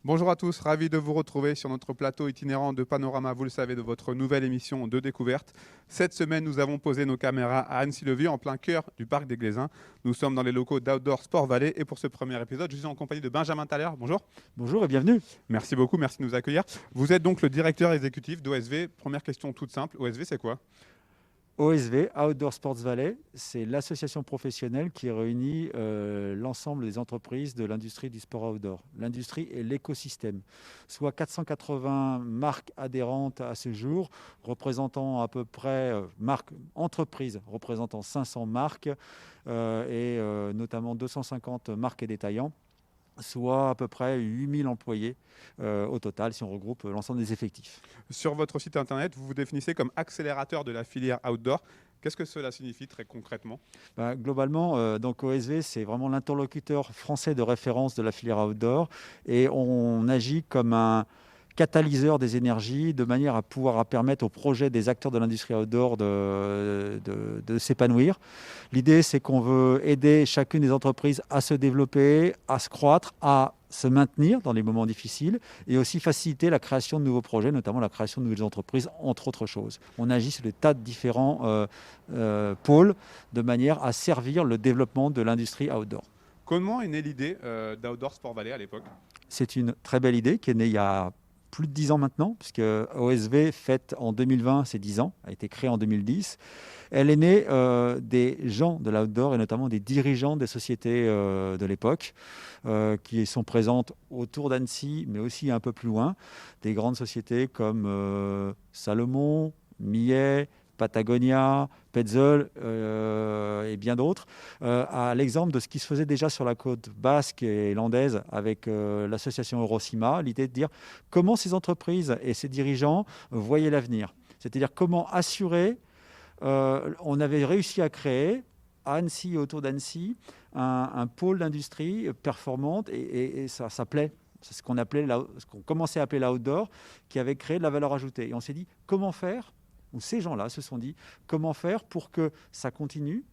Bonjour à tous, ravi de vous retrouver sur notre plateau itinérant de Panorama, vous le savez, de votre nouvelle émission de découverte. Cette semaine, nous avons posé nos caméras à Annecy-le-Vieux, en plein cœur du parc des Glaisins. Nous sommes dans les locaux d'Outdoor Sport Valley et pour ce premier épisode, je suis en compagnie de Benjamin Thaler. Bonjour. Bonjour et bienvenue. Merci beaucoup, merci de nous accueillir. Vous êtes donc le directeur exécutif d'OSV. Première question toute simple, OSV c'est quoi? OSV, Outdoor Sports Valley, c'est l'association professionnelle qui réunit l'ensemble des entreprises de l'industrie du sport outdoor. L'industrie et l'écosystème, soit 480 marques adhérentes à ce jour, représentant à peu près, marques, entreprises représentant 500 marques notamment 250 marques et détaillants, soit à peu près 8000 employés au total si on regroupe l'ensemble des effectifs. Sur votre site internet, vous vous définissez comme accélérateur de la filière outdoor. Qu'est-ce que cela signifie très concrètement? Globalement, donc OSV, c'est vraiment l'interlocuteur français de référence de la filière outdoor et on agit comme un catalyseur des énergies de manière à pouvoir permettre aux projets des acteurs de l'industrie outdoor de s'épanouir. L'idée, c'est qu'on veut aider chacune des entreprises à se développer, à se croître, à se maintenir dans les moments difficiles et aussi faciliter la création de nouveaux projets, notamment la création de nouvelles entreprises, entre autres choses. On agit sur des tas de différents pôles de manière à servir le développement de l'industrie outdoor. Comment est née l'idée d'Outdoor Sport Valley à l'époque? C'est une très belle idée qui est née il y a plus de 10 ans maintenant, puisque OSV fête en 2020 ses 10 ans, a été créée en 2010. Elle est née des gens de l'outdoor et notamment des dirigeants des sociétés de l'époque qui sont présentes autour d'Annecy, mais aussi un peu plus loin, des grandes sociétés comme Salomon, Millet, Patagonia, Petzl et bien d'autres, à l'exemple de ce qui se faisait déjà sur la côte basque et landaise avec l'association Eurocima, l'idée de dire comment ces entreprises et ces dirigeants voyaient l'avenir. C'est-à-dire comment assurer, on avait réussi à créer à Annecy et autour d'Annecy un pôle d'industrie performante et ça s'appelait, c'est ce qu'on commençait à appeler l'outdoor, qui avait créé de la valeur ajoutée. Et on s'est dit comment faire, où ces gens-là se sont dit comment faire pour que ça continue,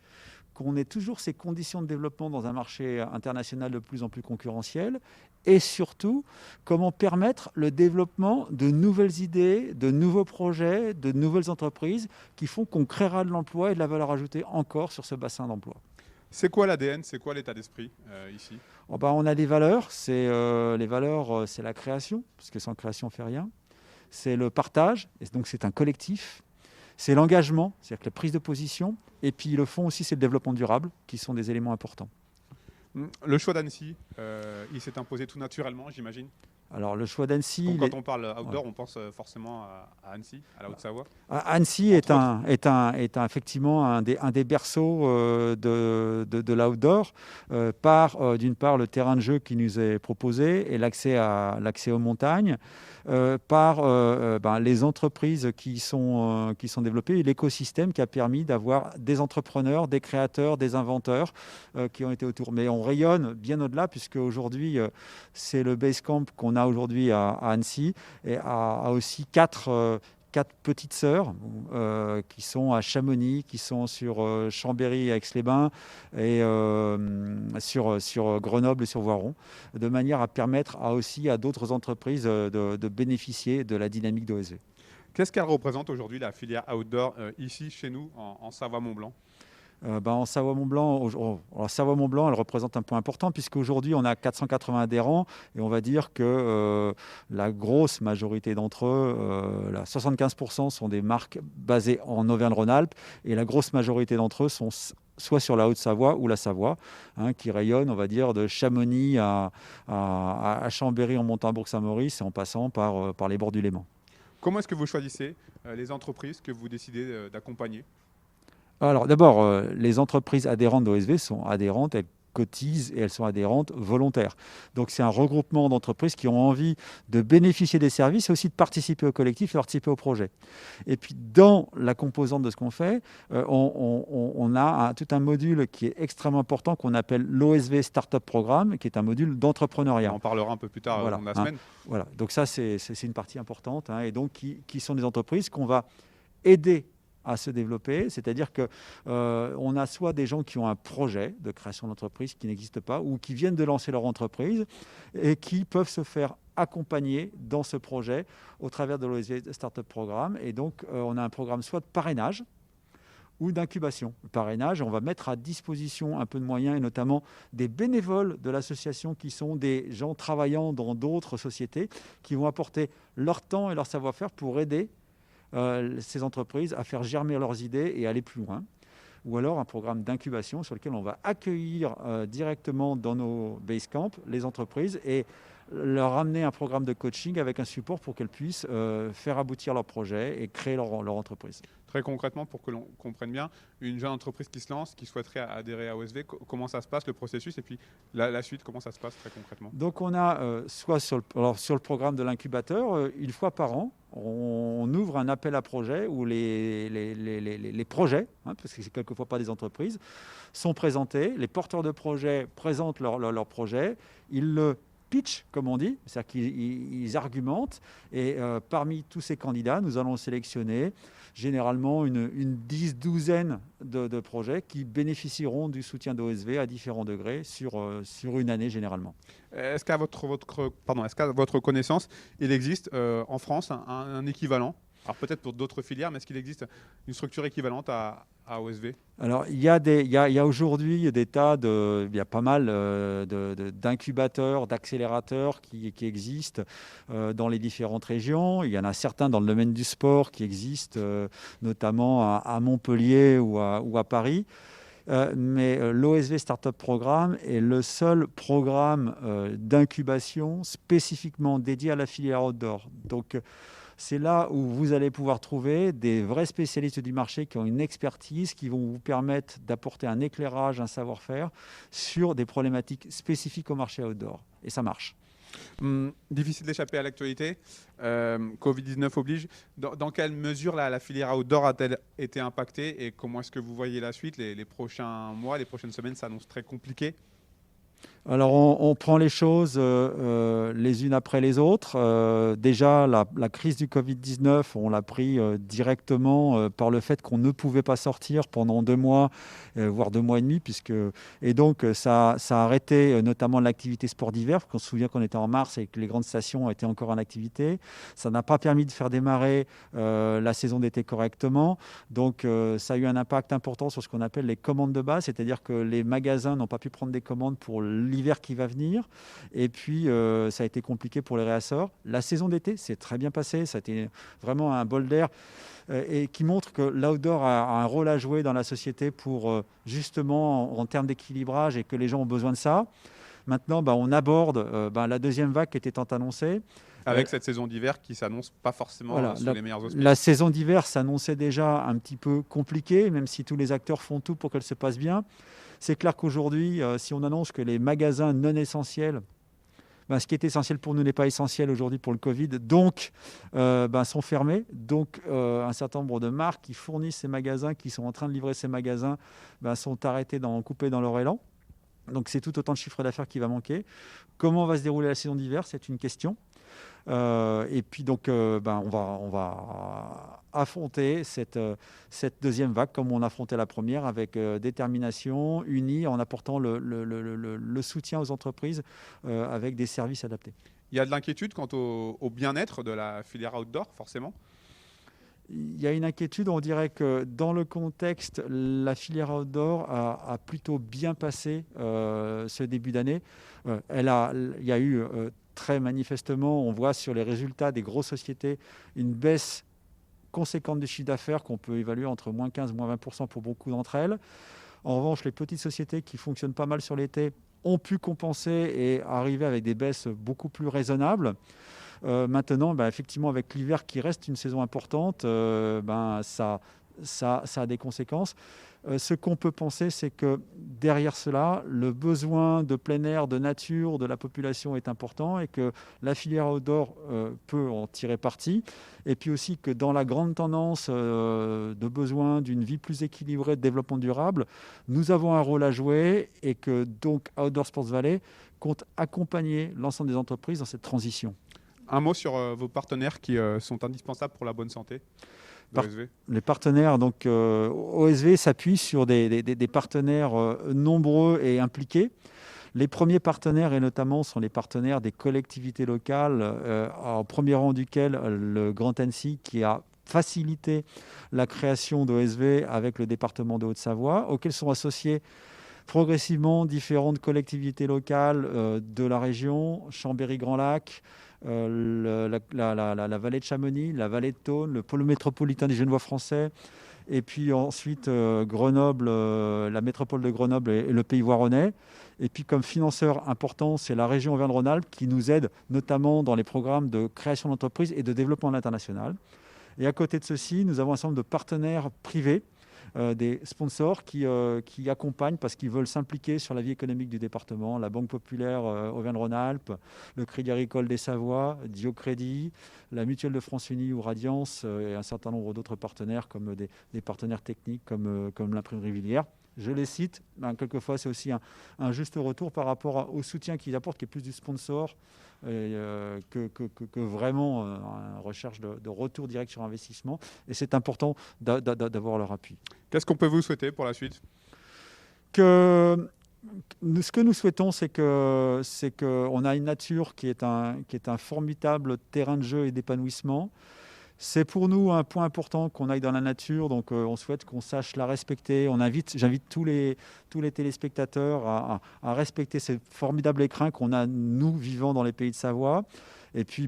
qu'on ait toujours ces conditions de développement dans un marché international de plus en plus concurrentiel, et surtout comment permettre le développement de nouvelles idées, de nouveaux projets, de nouvelles entreprises qui font qu'on créera de l'emploi et de la valeur ajoutée encore sur ce bassin d'emploi. C'est quoi l'ADN? C'est quoi l'état d'esprit ici? On a des valeurs, les valeurs, c'est la création, parce que sans création on ne fait rien. C'est le partage, et donc c'est un collectif. C'est l'engagement, c'est-à-dire que la prise de position, et puis le fond aussi, c'est le développement durable, qui sont des éléments importants. Le choix d'Annecy, il s'est imposé tout naturellement, j'imagine. Alors, le choix d'Annecy... Donc, quand on parle outdoor, on pense forcément à Annecy, à la Haute-Savoie. Annecy est effectivement un des berceaux de l'outdoor, d'une part le terrain de jeu qui nous est proposé et l'accès aux montagnes, les entreprises qui sont développées et l'écosystème qui a permis d'avoir des entrepreneurs, des créateurs, des inventeurs qui ont été autour. Mais on rayonne bien au-delà, puisque aujourd'hui, c'est le Basecamp qu'on a aujourd'hui à Annecy et a aussi quatre petites sœurs qui sont à Chamonix, qui sont sur Chambéry, Aix-les-Bains et sur Grenoble et sur Voiron, de manière à permettre aussi à d'autres entreprises de bénéficier de la dynamique d'OSV. Qu'est-ce qu'elle représente aujourd'hui, la filière outdoor, ici, chez nous, en Savoie-Mont-Blanc? En Savoie-Mont-Blanc, elle représente un point important, puisqu'aujourd'hui, on a 480 adhérents et on va dire que la grosse majorité d'entre eux, 75%, sont des marques basées en Auvergne-Rhône-Alpes et la grosse majorité d'entre eux sont soit sur la Haute-Savoie ou la Savoie, qui rayonnent, on va dire, de Chamonix à Chambéry en montant à Bourg-Saint-Maurice et en passant par les bords du Léman. Comment est-ce que vous choisissez les entreprises que vous décidez d'accompagner? Alors d'abord, les entreprises adhérentes d'OSV sont adhérentes, elles cotisent et elles sont adhérentes volontaires. Donc c'est un regroupement d'entreprises qui ont envie de bénéficier des services et aussi de participer au collectif et de participer au projet. Et puis dans la composante de ce qu'on fait, on a tout un module qui est extrêmement important qu'on appelle l'OSV Startup Programme, qui est un module d'entrepreneuriat. On en parlera un peu plus tard dans la semaine. Voilà, donc ça c'est une partie importante, et donc qui sont des entreprises qu'on va aider à se développer, c'est-à-dire qu'on a soit des gens qui ont un projet de création d'entreprise qui n'existe pas ou qui viennent de lancer leur entreprise et qui peuvent se faire accompagnés dans ce projet au travers de l'OSV Startup Programme. Et donc, on a un programme soit de parrainage ou d'incubation. Le parrainage, on va mettre à disposition un peu de moyens, et notamment des bénévoles de l'association qui sont des gens travaillant dans d'autres sociétés, qui vont apporter leur temps et leur savoir-faire pour aider ces entreprises à faire germer leurs idées et aller plus loin. Ou alors un programme d'incubation sur lequel on va accueillir directement dans nos base camps les entreprises et leur amener un programme de coaching avec un support pour qu'elles puissent faire aboutir leur projet et créer leur entreprise. Très concrètement, pour que l'on comprenne bien, une jeune entreprise qui se lance, qui souhaiterait adhérer à OSV, comment ça se passe, le processus, et puis la suite, comment ça se passe très concrètement? Donc on a, soit sur le programme de l'incubateur, une fois par an, on ouvre un appel à projet où les projets, parce que c'est quelquefois pas des entreprises, sont présentés. Les porteurs de projets présentent leur projet, ils le pitch, comme on dit, c'est-à-dire qu'ils argumentent, et parmi tous ces candidats, nous allons sélectionner généralement une douzaine de projets qui bénéficieront du soutien d'OSV à différents degrés sur une année généralement. Est-ce qu'à votre connaissance, il existe en France un équivalent? Alors peut-être pour d'autres filières, mais est-ce qu'il existe une structure équivalente à OSV? Alors il y a aujourd'hui il y a pas mal d'incubateurs, d'accélérateurs qui existent dans les différentes régions. Il y en a certains dans le domaine du sport qui existent, notamment à Montpellier ou à Paris. Mais l'OSV Startup Programme est le seul programme d'incubation spécifiquement dédié à la filière outdoor. Donc c'est là où vous allez pouvoir trouver des vrais spécialistes du marché qui ont une expertise, qui vont vous permettre d'apporter un éclairage, un savoir-faire sur des problématiques spécifiques au marché outdoor. Et ça marche. Difficile d'échapper à l'actualité. Covid-19 oblige. Dans quelle mesure la filière outdoor a-t-elle été impactée et comment est-ce que vous voyez la suite? Les prochains mois, les prochaines semaines s'annoncent très compliquées. Alors, on prend les choses les unes après les autres. Déjà, la crise du Covid-19, on l'a pris directement par le fait qu'on ne pouvait pas sortir pendant 2 mois, voire 2 mois et demi, et donc ça a arrêté notamment l'activité sport d'hiver, parce qu'on se souvient qu'on était en mars et que les grandes stations étaient encore en activité. Ça n'a pas permis de faire démarrer la saison d'été correctement. Donc, ça a eu un impact important sur ce qu'on appelle les commandes de base, c'est-à-dire que les magasins n'ont pas pu prendre des commandes pour l'hiver qui va venir, et puis ça a été compliqué pour les réassorts. La saison d'été s'est très bien passée, ça a été vraiment un bol d'air et qui montre que l'outdoor a un rôle à jouer dans la société pour justement en termes d'équilibrage et que les gens ont besoin de ça. Maintenant, on aborde la deuxième vague qui était tant annoncée. Avec cette saison d'hiver qui s'annonce pas forcément sous les meilleurs auspices. La saison d'hiver s'annonçait déjà un petit peu compliquée, même si tous les acteurs font tout pour qu'elle se passe bien. C'est clair qu'aujourd'hui, si on annonce que les magasins non essentiels, ce qui est essentiel pour nous n'est pas essentiel aujourd'hui pour le Covid, donc sont fermés. Donc un certain nombre de marques qui fournissent ces magasins, qui sont en train de livrer ces magasins, sont arrêtées coupées dans leur élan. Donc c'est tout autant de chiffre d'affaires qui va manquer. Comment va se dérouler la saison d'hiver? C'est une question. Et puis donc, on va affronter cette deuxième vague comme on affrontait la première, avec détermination, unis, en apportant le soutien aux entreprises avec des services adaptés. Il y a de l'inquiétude quant au bien-être de la filière outdoor, forcément? Il y a une inquiétude, on dirait que dans le contexte, la filière outdoor a plutôt bien passé ce début d'année. Il y a eu très manifestement, on voit sur les résultats des grosses sociétés une baisse conséquente du chiffre d'affaires qu'on peut évaluer entre moins 15 moins 20% pour beaucoup d'entre elles. En revanche, les petites sociétés qui fonctionnent pas mal sur l'été ont pu compenser et arriver avec des baisses beaucoup plus raisonnables. Maintenant, effectivement, avec l'hiver qui reste une saison importante, ça a des conséquences. Ce qu'on peut penser, c'est que derrière cela, le besoin de plein air, de nature, de la population est important et que la filière outdoor peut en tirer parti. Et puis aussi que dans la grande tendance de besoin d'une vie plus équilibrée, de développement durable, nous avons un rôle à jouer et que donc Outdoor Sports Valley compte accompagner l'ensemble des entreprises dans cette transition. Un mot sur vos partenaires qui sont indispensables pour la bonne santé d'OSV. Les partenaires, donc OSV s'appuie sur des partenaires nombreux et impliqués. Les premiers partenaires, et notamment, sont les partenaires des collectivités locales, en premier rang duquel le Grand Annecy, qui a facilité la création d'OSV avec le département de Haute-Savoie, auxquels sont associés progressivement différentes collectivités locales de la région, Chambéry-Grand Lac, la vallée de Chamonix, la vallée de Thône, le pôle métropolitain des Genevois français, et puis ensuite Grenoble, la métropole de Grenoble et le Pays Voironnais. Et puis comme financeur important, c'est la région Auvergne-Rhône-Alpes qui nous aide notamment dans les programmes de création d'entreprises et de développement à l'international. Et à côté de ceci, nous avons un certain nombre de partenaires privés, des sponsors qui accompagnent parce qu'ils veulent s'impliquer sur la vie économique du département. La Banque Populaire Auvergne-Rhône-Alpes, le Crédit Agricole des Savoies, Diocrédit, la Mutuelle de France Unie ou Radiance et un certain nombre d'autres partenaires comme des partenaires techniques comme l'imprimerie Villiers. Je les cite, quelquefois c'est aussi un juste retour par rapport au soutien qu'ils apportent, qui est plus du sponsor que vraiment une recherche de retour direct sur investissement. Et c'est important d'avoir leur appui. Qu'est-ce qu'on peut vous souhaiter pour la suite ? Ce que nous souhaitons, c'est qu'on a une nature qui est un formidable terrain de jeu et d'épanouissement. C'est pour nous un point important qu'on aille dans la nature, donc on souhaite qu'on sache la respecter. J'invite tous les téléspectateurs à respecter ces formidables écrins qu'on a, nous, vivant dans les pays de Savoie. Et puis,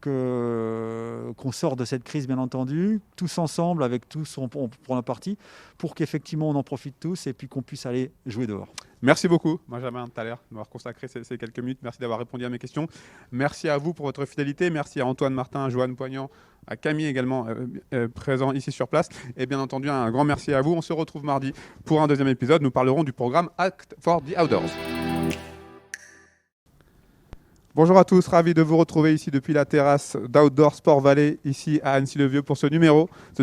qu'on sort de cette crise, bien entendu, tous ensemble, avec tous, on prend la partie, pour qu'effectivement on en profite tous et puis qu'on puisse aller jouer dehors. Merci beaucoup, Benjamin Thaler, de m'avoir consacré ces quelques minutes. Merci d'avoir répondu à mes questions. Merci à vous pour votre fidélité. Merci à Antoine Martin, à Joanne Poignant, à Camille également présent ici sur place. Et bien entendu, un grand merci à vous. On se retrouve mardi pour un deuxième épisode. Nous parlerons du programme Act for the Outdoors. Bonjour à tous, ravi de vous retrouver ici depuis la terrasse d'Outdoor Sport Valley, ici à Annecy-le-Vieux pour ce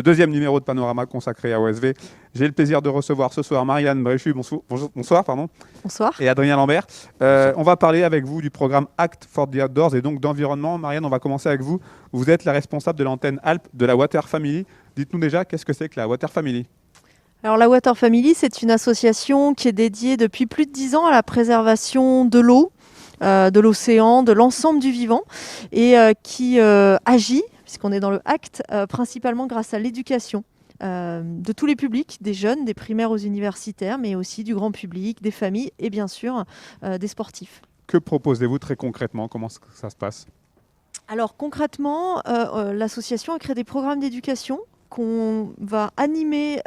deuxième numéro de Panorama consacré à OSV. J'ai le plaisir de recevoir ce soir Marianne Bréchu, bonsoir. Bonsoir. Et Adrien Lambert. On va parler avec vous du programme Act for the Outdoors et donc d'environnement. Marianne, on va commencer avec vous. Vous êtes la responsable de l'antenne Alpes de la Water Family. Dites-nous déjà, qu'est-ce que c'est que la Water Family ? Alors la Water Family, c'est une association qui est dédiée depuis plus de 10 ans à la préservation de l'eau, de l'océan, de l'ensemble du vivant et qui agit, puisqu'on est dans le ACT, principalement grâce à l'éducation de tous les publics, des jeunes, des primaires aux universitaires, mais aussi du grand public, des familles et bien sûr des sportifs. Que proposez-vous très concrètement ? Comment ça se passe ? Alors concrètement, l'association a créé des programmes d'éducation qu'on va animer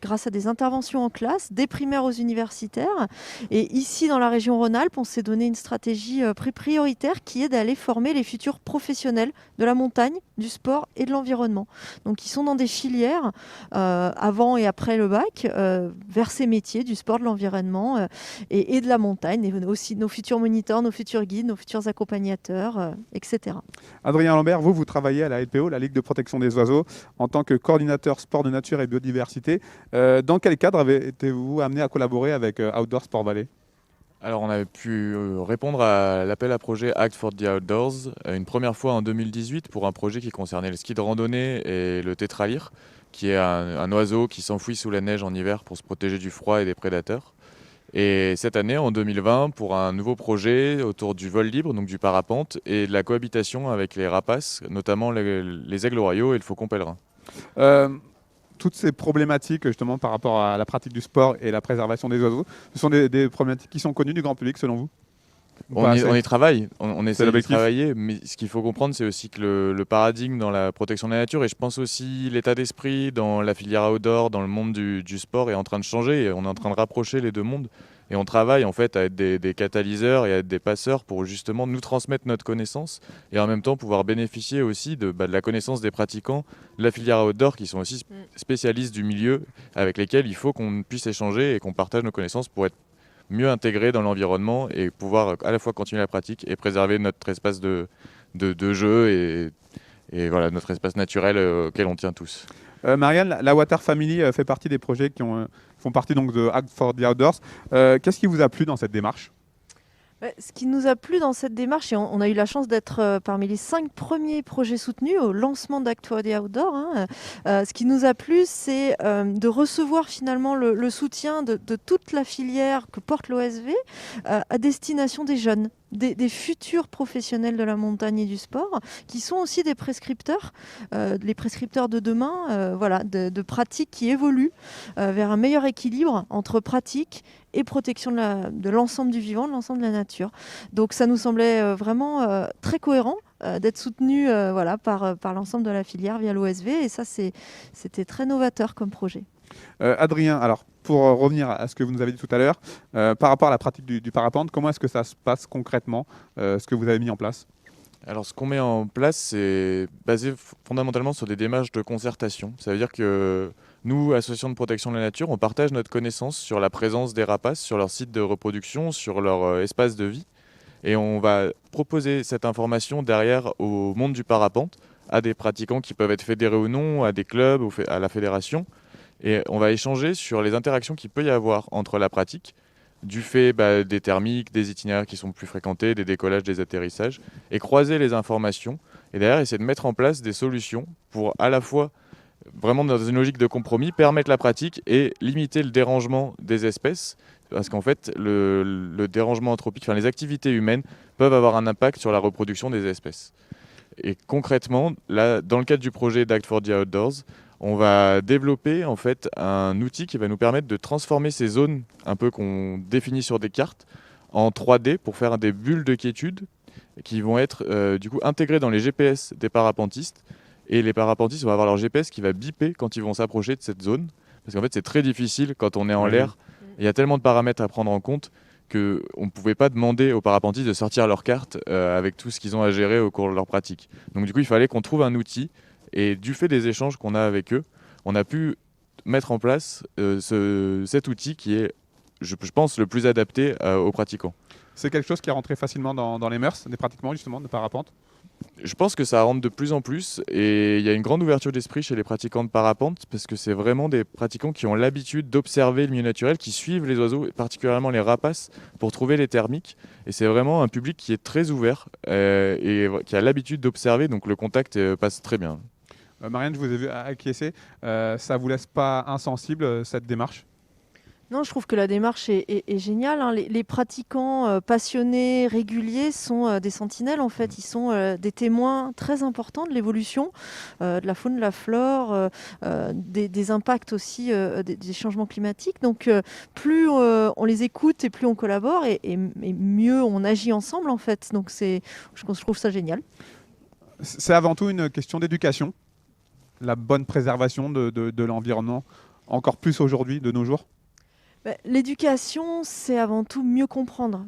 grâce à des interventions en classe, des primaires aux universitaires. Et ici, dans la région Rhône-Alpes, on s'est donné une stratégie prioritaire qui est d'aller former les futurs professionnels de la montagne, du sport et de l'environnement. Donc, ils sont dans des filières avant et après le bac, vers ces métiers du sport, de l'environnement et de la montagne, et aussi nos futurs moniteurs, nos futurs guides, nos futurs accompagnateurs, etc. Adrien Lambert, vous travaillez à la LPO, la Ligue de protection des oiseaux, en tant que coordinateur sport de nature et biodiversité. Dans quel cadre avez-vous amené à collaborer avec Outdoor Sport Valley ? Alors on avait pu répondre à l'appel à projet Act for the Outdoors une première fois en 2018 pour un projet qui concernait le ski de randonnée et le tétralyre, qui est un oiseau qui s'enfuit sous la neige en hiver pour se protéger du froid et des prédateurs. Et cette année, en 2020, pour un nouveau projet autour du vol libre, donc du parapente, et de la cohabitation avec les rapaces, notamment les aigles royaux et le faucon pèlerin. Toutes ces problématiques justement par rapport à la pratique du sport et la préservation des oiseaux, ce sont des problématiques qui sont connues du grand public selon vous ? On y travaille, on essaie de travailler, mais ce qu'il faut comprendre, c'est aussi que le paradigme dans la protection de la nature, et je pense aussi l'état d'esprit dans la filière outdoor, dans le monde du sport, est en train de changer, et on est en train de rapprocher les deux mondes. Et on travaille en fait à être des catalyseurs et à être des passeurs pour justement nous transmettre notre connaissance et en même temps pouvoir bénéficier aussi de la connaissance des pratiquants de la filière outdoor qui sont aussi spécialistes du milieu avec lesquels il faut qu'on puisse échanger et qu'on partage nos connaissances pour être mieux intégrés dans l'environnement et pouvoir à la fois continuer la pratique et préserver notre espace de jeu et voilà, notre espace naturel auquel on tient tous. Marianne, la Water Family fait partie des projets qui font partie donc de Act for the Outdoors. Qu'est-ce qui vous a plu dans cette démarche ? Ce qui nous a plu dans cette démarche, et on a eu la chance d'être parmi les 5 premiers projets soutenus au lancement d'Act for the Outdoor, ce qui nous a plu, c'est de recevoir finalement le soutien de toute la filière que porte l'OSV à destination des jeunes. Des futurs professionnels de la montagne et du sport, qui sont aussi des prescripteurs, les prescripteurs de demain, de pratiques qui évoluent vers un meilleur équilibre entre pratique et protection de l'ensemble du vivant, de l'ensemble de la nature. Donc ça nous semblait vraiment très cohérent d'être soutenu par l'ensemble de la filière via l'OSV, et ça c'était très novateur comme projet. Adrien, alors pour revenir à ce que vous nous avez dit tout à l'heure, par rapport à la pratique du parapente, comment est-ce que ça se passe concrètement, ce que vous avez mis en place ? Alors, ce qu'on met en place, c'est basé fondamentalement sur des démarches de concertation. Ça veut dire que nous, Association de protection de la nature, on partage notre connaissance sur la présence des rapaces sur leur site de reproduction, sur leur espace de vie. Et on va proposer cette information derrière au monde du parapente, à des pratiquants qui peuvent être fédérés ou non, à des clubs, ou à la fédération. Et on va échanger sur les interactions qu'il peut y avoir entre la pratique, du fait des thermiques, des itinéraires qui sont plus fréquentés, des décollages, des atterrissages, et croiser les informations, et derrière essayer de mettre en place des solutions pour à la fois, vraiment dans une logique de compromis, permettre la pratique et limiter le dérangement des espèces, parce qu'en fait, le dérangement anthropique, les activités humaines peuvent avoir un impact sur la reproduction des espèces. Et concrètement, là, dans le cadre du projet d'Act for the Outdoors, on va développer en fait un outil qui va nous permettre de transformer ces zones un peu qu'on définit sur des cartes en 3D pour faire des bulles de quiétude qui vont être du coup intégrées dans les GPS des parapentistes. Et les parapentistes vont avoir leur GPS qui va biper quand ils vont s'approcher de cette zone. Parce qu'en fait, c'est très difficile quand on est en l'air. Il y a tellement de paramètres à prendre en compte qu'on ne pouvait pas demander aux parapentistes de sortir leur carte avec tout ce qu'ils ont à gérer au cours de leur pratique. Donc du coup, il fallait qu'on trouve un outil. Et du fait des échanges qu'on a avec eux, on a pu mettre en place cet outil qui est, je pense, le plus adapté aux pratiquants. C'est quelque chose qui est rentré facilement dans les mœurs des pratiquants justement de parapente ? Je pense que ça rentre de plus en plus et il y a une grande ouverture d'esprit chez les pratiquants de parapente parce que c'est vraiment des pratiquants qui ont l'habitude d'observer le milieu naturel, qui suivent les oiseaux, particulièrement les rapaces, pour trouver les thermiques. Et c'est vraiment un public qui est très ouvert et qui a l'habitude d'observer, donc le contact passe très bien. Marianne, je vous ai vu acquiescer. Ça ne vous laisse pas insensible, cette démarche ? Non, je trouve que la démarche est géniale. Les pratiquants passionnés, réguliers, sont des sentinelles, en fait. Ils sont des témoins très importants de l'évolution de la faune, de la flore, des impacts aussi des changements climatiques. Donc, plus on les écoute et plus on collabore, et mieux on agit ensemble, en fait. Donc, je trouve ça génial. C'est avant tout une question d'éducation, la bonne préservation de l'environnement, encore plus aujourd'hui, de nos jours. L'éducation, c'est avant tout mieux comprendre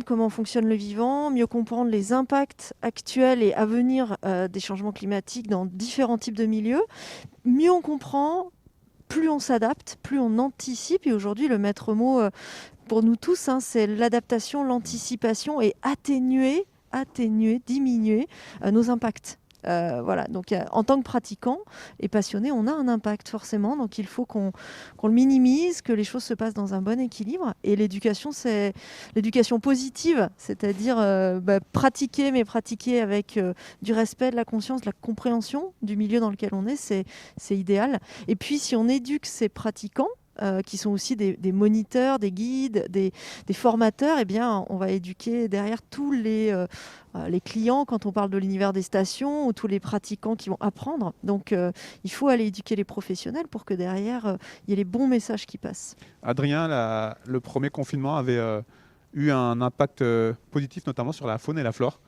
comment fonctionne le vivant, mieux comprendre les impacts actuels et à venir des changements climatiques dans différents types de milieux. Mieux on comprend, plus on s'adapte, plus on anticipe. Et aujourd'hui, le maître mot pour nous tous, c'est l'adaptation, l'anticipation et atténuer, diminuer nos impacts. Donc en tant que pratiquant et passionné, on a un impact forcément, donc il faut qu'on le minimise, que les choses se passent dans un bon équilibre. Et l'éducation, c'est l'éducation positive, c'est-à-dire pratiquer avec du respect, de la conscience, de la compréhension du milieu dans lequel on est, c'est idéal. Et puis si on éduque ces pratiquants, qui sont aussi des moniteurs, des guides, des formateurs, eh bien, on va éduquer derrière tous les clients quand on parle de l'univers des stations, ou tous les pratiquants qui vont apprendre. Donc, il faut aller éduquer les professionnels pour que derrière, il y ait les bons messages qui passent. Adrien, le premier confinement avait eu un impact positif, notamment sur la faune et la flore.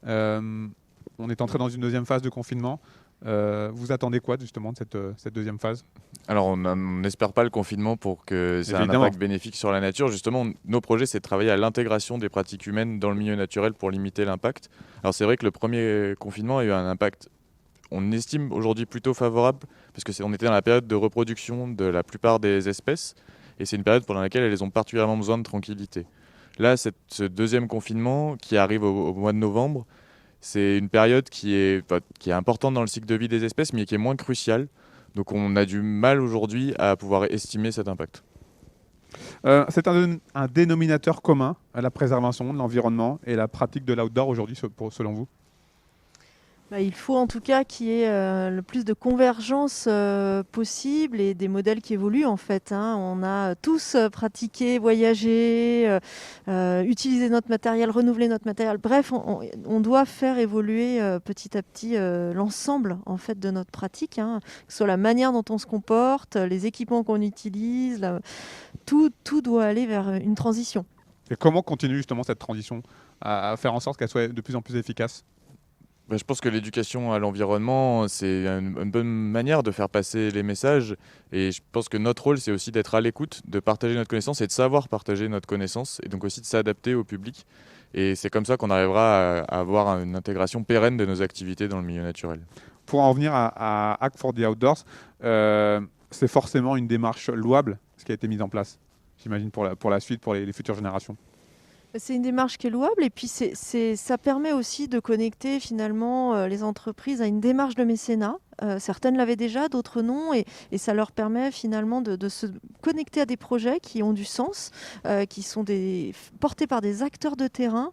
On est entré dans une deuxième phase de confinement. Vous attendez quoi justement de cette deuxième phase ? Alors on n'espère pas le confinement pour que ça ait un impact bénéfique sur la nature. Justement, nos projets, c'est de travailler à l'intégration des pratiques humaines dans le milieu naturel pour limiter l'impact. Alors c'est vrai que le premier confinement a eu un impact, on estime aujourd'hui plutôt favorable, parce qu'on était dans la période de reproduction de la plupart des espèces, et c'est une période pendant laquelle elles ont particulièrement besoin de tranquillité. Là, ce deuxième confinement qui arrive au mois de novembre, c'est une période qui est importante dans le cycle de vie des espèces, mais qui est moins cruciale. Donc on a du mal aujourd'hui à pouvoir estimer cet impact. C'est un dénominateur commun à la préservation de l'environnement et la pratique de l'outdoor aujourd'hui, selon vous? Il faut en tout cas qu'il y ait le plus de convergence possible et des modèles qui évoluent en fait. On a tous pratiqué, voyagé, utilisé notre matériel, renouvelé notre matériel. Bref, on doit faire évoluer petit à petit l'ensemble en fait de notre pratique, que ce soit la manière dont on se comporte, les équipements qu'on utilise, tout doit aller vers une transition. Et comment continue justement cette transition à faire en sorte qu'elle soit de plus en plus efficace? Je pense que l'éducation à l'environnement, c'est une bonne manière de faire passer les messages. Et je pense que notre rôle, c'est aussi d'être à l'écoute, de partager notre connaissance et de savoir partager notre connaissance. Et donc aussi de s'adapter au public. Et c'est comme ça qu'on arrivera à avoir une intégration pérenne de nos activités dans le milieu naturel. Pour en venir à Act for the Outdoors, c'est forcément une démarche louable, ce qui a été mis en place, j'imagine, pour la suite, pour les futures générations. C'est une démarche qui est louable et puis ça permet aussi de connecter finalement les entreprises à une démarche de mécénat. Certaines l'avaient déjà, d'autres non, et ça leur permet finalement de se connecter à des projets qui ont du sens, qui sont portés par des acteurs de terrain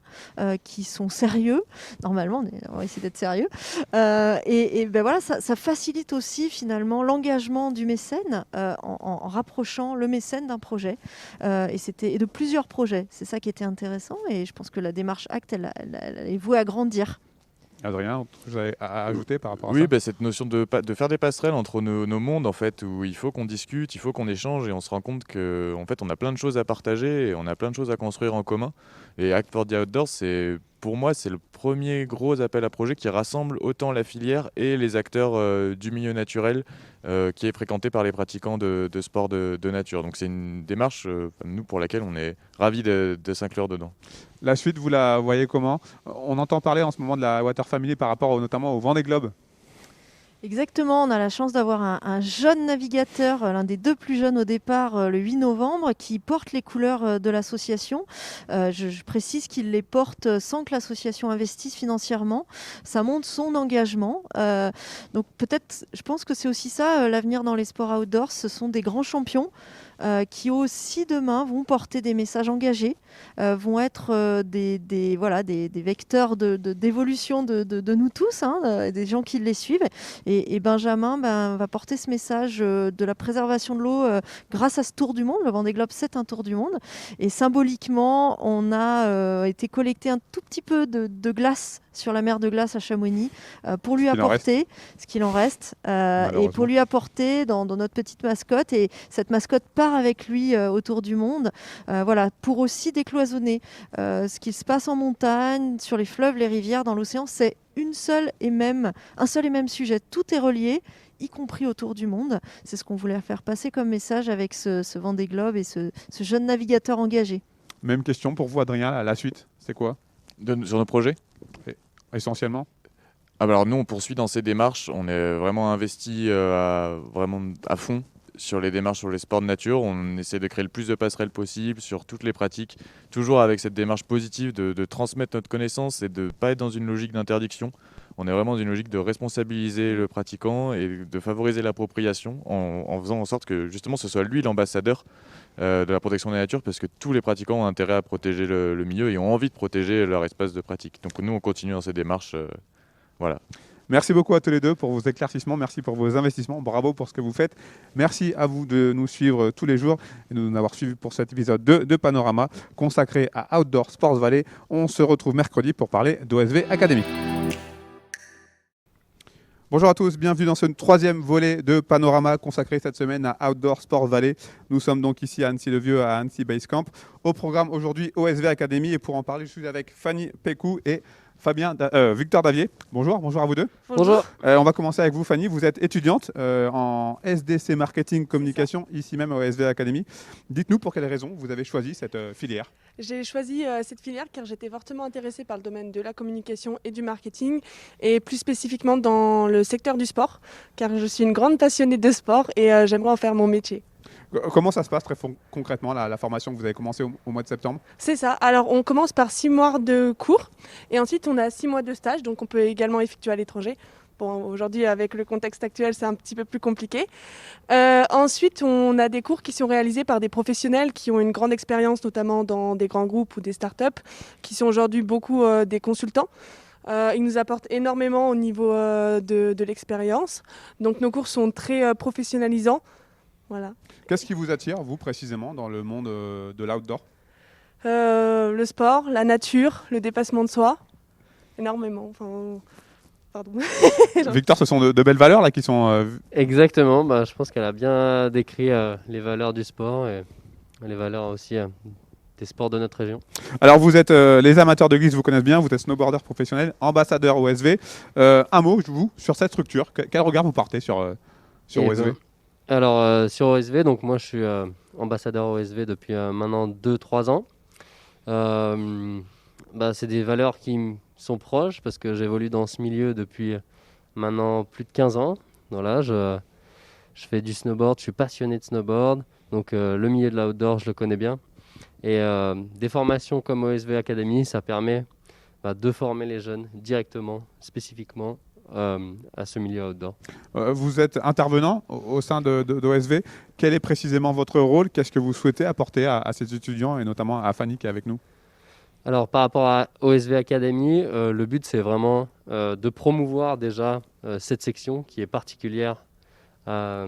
qui sont sérieux. Normalement, on va essayer d'être sérieux. Voilà, ça facilite aussi finalement l'engagement du mécène en rapprochant le mécène d'un projet et de plusieurs projets. C'est ça qui était intéressant et je pense que la démarche ACT, elle est vouée à grandir. Adrien, autre chose à ajouter par rapport à ça? Oui, cette notion de faire des passerelles entre nos mondes, en fait, où il faut qu'on discute, il faut qu'on échange, et on se rend compte qu'en fait, on a plein de choses à partager, et on a plein de choses à construire en commun. Et Act for the Outdoors, pour moi, c'est le premier gros appel à projet qui rassemble autant la filière et les acteurs du milieu naturel qui est fréquenté par les pratiquants de sports de nature. Donc c'est une démarche, nous, pour laquelle on est ravis de s'inclure dedans. La suite, vous la voyez comment? On entend parler en ce moment de la Water Family par rapport notamment au Vendée Globe. Exactement, on a la chance d'avoir un jeune navigateur, l'un des 2 plus jeunes au départ, le 8 novembre, qui porte les couleurs de l'association. Je précise qu'il les porte sans que l'association investisse financièrement. Ça montre son engagement. Donc peut-être, je pense que c'est aussi ça, l'avenir dans les sports outdoors. Ce sont des grands champions qui aussi demain vont porter des messages engagés, vont être des vecteurs d'évolution de nous tous, des gens qui les suivent. Et Benjamin va porter ce message de la préservation de l'eau grâce à ce tour du monde. Le Vendée Globe, c'est un tour du monde. Et symboliquement, on a été collecter un tout petit peu de glace sur la mer de glace à Chamonix pour lui apporter ce qu'il en reste et pour lui apporter dans notre petite mascotte. Et cette mascotte part avec lui autour du monde pour aussi décloisonner ce qui se passe en montagne, sur les fleuves, les rivières, dans l'océan. C'est un seul et même sujet. Tout est relié, y compris autour du monde. C'est ce qu'on voulait faire passer comme message avec ce Vendée Globe et ce jeune navigateur engagé. Même question pour vous, Adrien, la suite, c'est quoi sur nos projets? Essentiellement alors nous, on poursuit dans ces démarches. On est vraiment investi vraiment à fond sur les démarches sur les sports de nature. On essaie de créer le plus de passerelles possible sur toutes les pratiques, toujours avec cette démarche positive de transmettre notre connaissance et de ne pas être dans une logique d'interdiction. On est vraiment dans une logique de responsabiliser le pratiquant et de favoriser l'appropriation en faisant en sorte que justement ce soit lui l'ambassadeur de la protection de la nature, parce que tous les pratiquants ont intérêt à protéger le milieu et ont envie de protéger leur espace de pratique. Donc nous, on continue dans ces démarches. Voilà. Merci beaucoup à tous les deux pour vos éclaircissements, merci pour vos investissements, bravo pour ce que vous faites. Merci à vous de nous suivre tous les jours et de nous avoir suivis pour cet épisode de Panorama consacré à Outdoor Sports Valley. On se retrouve mercredi pour parler d'OSV Academy. Bonjour à tous, bienvenue dans ce 3e volet de Panorama consacré cette semaine à Outdoor Sports Valley. Nous sommes donc ici à Annecy-le-Vieux, à Annecy Base Camp. Au programme aujourd'hui OSV Academy, et pour en parler, je suis avec Fanny Pécou et Victor Davier. Bonjour à vous deux. Bonjour. On va commencer avec vous, Fanny. Vous êtes étudiante en SDC Marketing Communication, ici même au OSV Academy. Dites-nous pour quelles raisons vous avez choisi cette filière. J'ai choisi cette filière car j'étais fortement intéressée par le domaine de la communication et du marketing, et plus spécifiquement dans le secteur du sport, car je suis une grande passionnée de sport et j'aimerais en faire mon métier. Comment ça se passe très concrètement, la formation que vous avez commencée au mois de septembre? C'est ça. Alors, on commence par 6 mois de cours et ensuite on a 6 mois de stage, donc on peut également effectuer à l'étranger. Bon, aujourd'hui, avec le contexte actuel, c'est un petit peu plus compliqué. Ensuite, on a des cours qui sont réalisés par des professionnels qui ont une grande expérience, notamment dans des grands groupes ou des startups, qui sont aujourd'hui beaucoup des consultants. Ils nous apportent énormément au niveau de l'expérience. Donc nos cours sont très professionnalisants. Voilà. Qu'est-ce qui vous attire, vous, précisément, dans le monde de l'outdoor ? Le sport, la nature, le dépassement de soi. Énormément. Enfin, pardon. Victor, ce sont de belles valeurs là qui sont... Exactement, je pense qu'elle a bien décrit les valeurs du sport et les valeurs aussi des sports de notre région. Alors vous êtes, les amateurs de glisse vous connaissent bien, vous êtes snowboarder professionnel, ambassadeur OSV. Un mot, vous, sur cette structure, quel regard vous portez sur OSV ? Alors sur OSV, donc moi je suis ambassadeur OSV depuis maintenant 2-3 ans. C'est des valeurs qui me sont proches parce que j'évolue dans ce milieu depuis maintenant plus de 15 ans. Voilà, je fais du snowboard, je suis passionné de snowboard, donc le milieu de l'outdoor je le connais bien. Et des formations comme OSV Academy, ça permet de former les jeunes directement, spécifiquement à ce milieu outdoor. Vous êtes intervenant au sein d'OSV. Quel est précisément votre rôle ? Qu'est-ce que vous souhaitez apporter à ces étudiants et notamment à Fanny qui est avec nous ? Alors par rapport à OSV Academy, le but c'est vraiment de promouvoir déjà cette section qui est particulière à